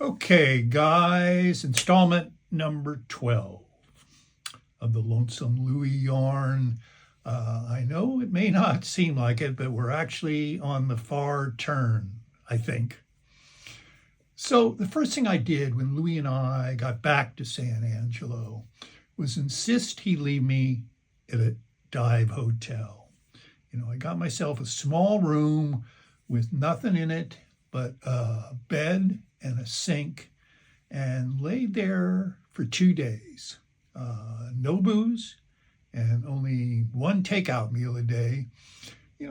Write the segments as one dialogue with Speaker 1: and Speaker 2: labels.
Speaker 1: Okay, guys, installment number 12 of the Lonesome Louie yarn. I know it may not seem like it, but we're actually on the far turn, I think. So, the first thing I did when Louie and I got back to San Angelo was insist he leave me at a dive hotel. I got myself a small room with nothing in it but a bed and a sink and laid there for 2 days. No booze and only one takeout meal a day.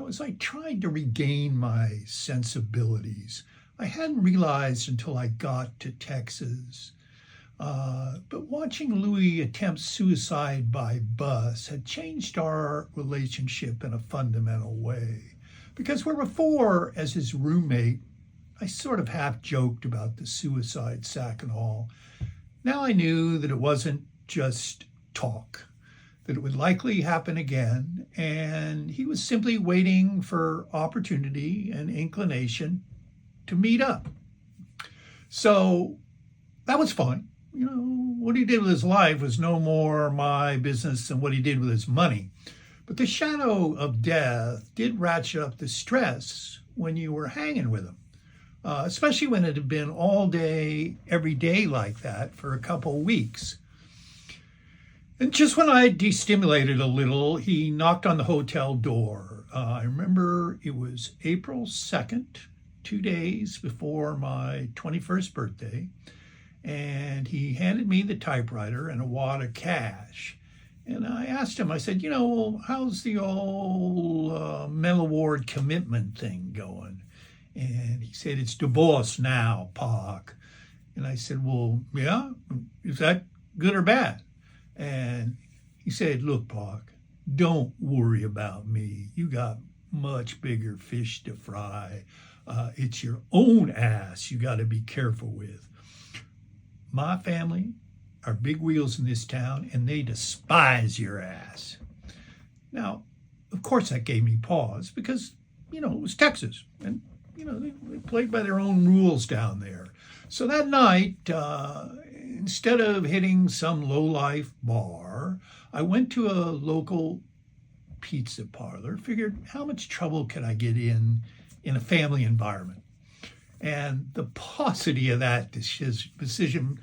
Speaker 1: As I tried to regain my sensibilities, I hadn't realized until I got to Texas. But watching Louis attempt suicide by bus had changed our relationship in a fundamental way. Because where before, as his roommate, I sort of half joked about the suicide sack and all. Now I knew that it wasn't just talk, that it would likely happen again, and he was simply waiting for opportunity and inclination to meet up. So that was fine. What he did with his life was no more my business than what he did with his money. But the shadow of death did ratchet up the stress when you were hanging with him. Especially when it had been all day, every day like that for a couple weeks. And just when I destimulated a little, he knocked on the hotel door. I remember it was April 2nd, 2 days before my 21st birthday, and he handed me the typewriter and a wad of cash. And I asked him, I said, how's the old mental ward commitment thing going? And he said, it's divorce now, Park. And I said, well, yeah, is that good or bad? And he said, look, Park, don't worry about me. You got much bigger fish to fry. It's your own ass you got to be careful with. My family are big wheels in this town, and they despise your ass. Now, of course, that gave me pause because, it was Texas. And they played by their own rules down there. So that night, instead of hitting some low-life bar, I went to a local pizza parlor, figured how much trouble could I get in a family environment. And the paucity of that decision